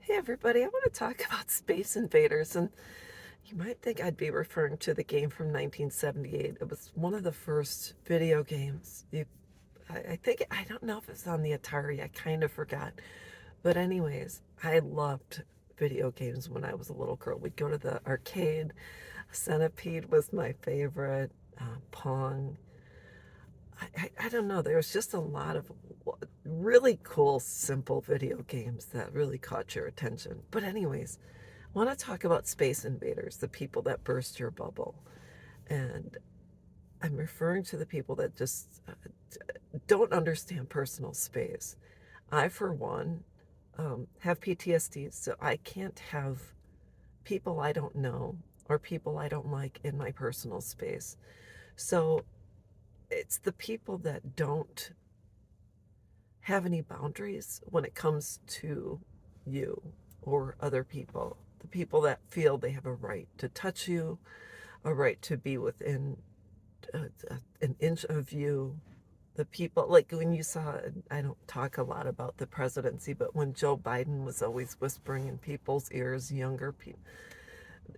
Hey everybody, I want to talk about Space Invaders, and you might think I'd be referring to the game from 1978. It was one of the first video games. I think, I don't know if it's on the Atari, I kind of forgot. But anyways, I loved video games when I was a little girl. We'd go to the arcade. Centipede was my favorite. Pong. I don't know. There was just a lot of really cool, simple video games that really caught your attention. But anyways, I want to talk about Space Invaders, the people that burst your bubble. And I'm referring to the people that just don't understand personal space. I, for one, have PTSD, so I can't have people I don't know or people I don't like in my personal space. So it's the people that don't have any boundaries when it comes to you or other people. The people that feel they have a right to touch you, a right to be within an inch of you. The people, like when you saw, I don't talk a lot about the presidency, but when Joe Biden was always whispering in people's ears, younger people,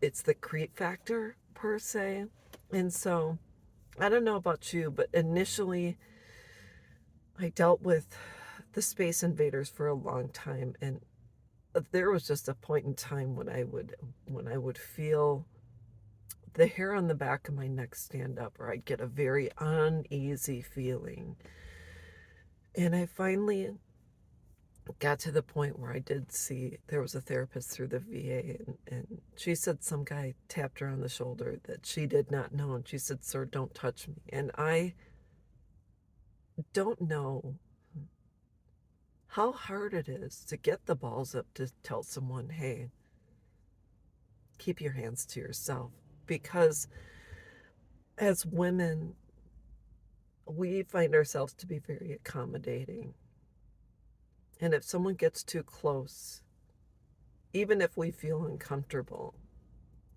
it's the creep factor per se. And so I don't know about you, but initially I dealt with the Space Invaders for a long time, and there was just a point in time when I would feel the hair on the back of my neck stand up, or I'd get a very uneasy feeling. And I finally got to the point where I did see there was a therapist through the VA, and she said some guy tapped her on the shoulder that she did not know, and she said, "Sir, don't touch me." And I don't know how hard it is to get the balls up to tell someone, "Hey, keep your hands to yourself," because as women, we find ourselves to be very accommodating. And if someone gets too close, even if we feel uncomfortable,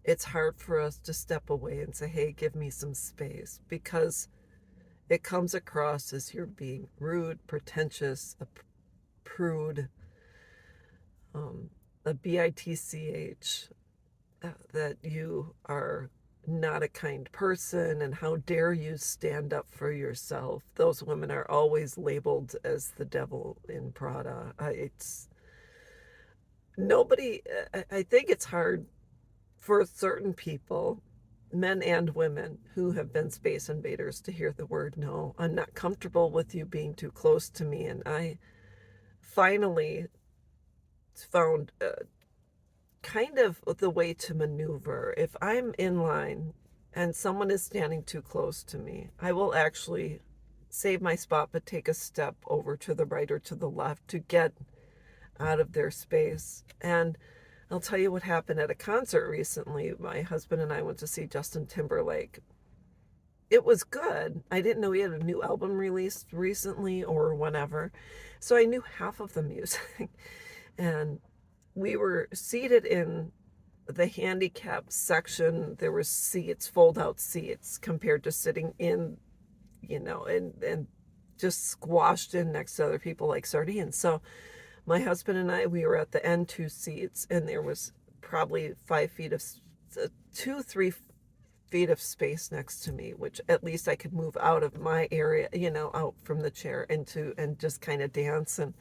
it's hard for us to step away and say, "Hey, give me some space," because it comes across as you're being rude, pretentious, a prude, a bitch, that you are not a kind person, and how dare you stand up for yourself. Those women are always labeled as the devil in Prada. It's nobody, I think it's hard for certain people, men and women who have been space invaders, to hear the word no. I'm not comfortable with you being too close to me. And I finally found kind of the way to maneuver. If I'm in line and someone is standing too close to me, I will actually save my spot but take a step over to the right or to the left to get out of their space. And I'll tell you what happened at a concert recently. My husband and I went to see Justin Timberlake. It was good. I didn't know he had a new album released recently or whenever. So I knew half of the music. And we were seated in the handicap section. There were seats, fold out seats, compared to sitting in, and just squashed in next to other people like sardines. So my husband and I, we were at the end two seats, and there was probably 5 feet of 2, 3 feet of space next to me, which at least I could move out of my area, out from the chair into and just kind of dance. And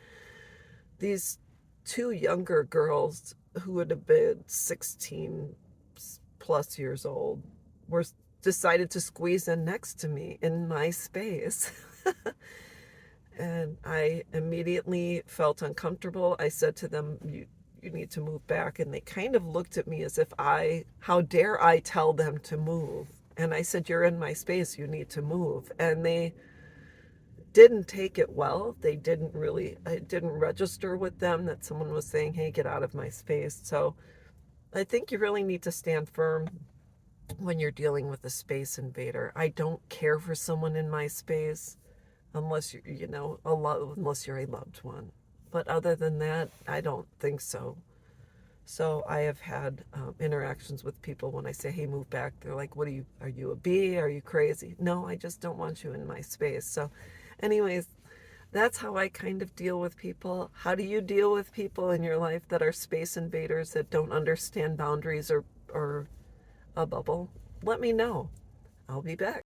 these two younger girls who would have been 16 plus years old were decided to squeeze in next to me in my space. And I immediately felt uncomfortable. I said to them, you need to move back. And they kind of looked at me as if how dare I tell them to move? And I said, "You're in my space, you need to move." And they didn't take it well. It didn't register with them that someone was saying, "Hey, get out of my space." So I think you really need to stand firm when you're dealing with a space invader. I don't care for someone in my space unless unless you're a loved one. But other than that, I don't think so. So I have had interactions with people when I say, "Hey, move back." They're like, are you a bee? Are you crazy? No, I just don't want you in my space. So anyways, That's how I kind of deal with people. How do you deal with people in your life that are space invaders that don't understand boundaries or a bubble? Let me know. I'll be back.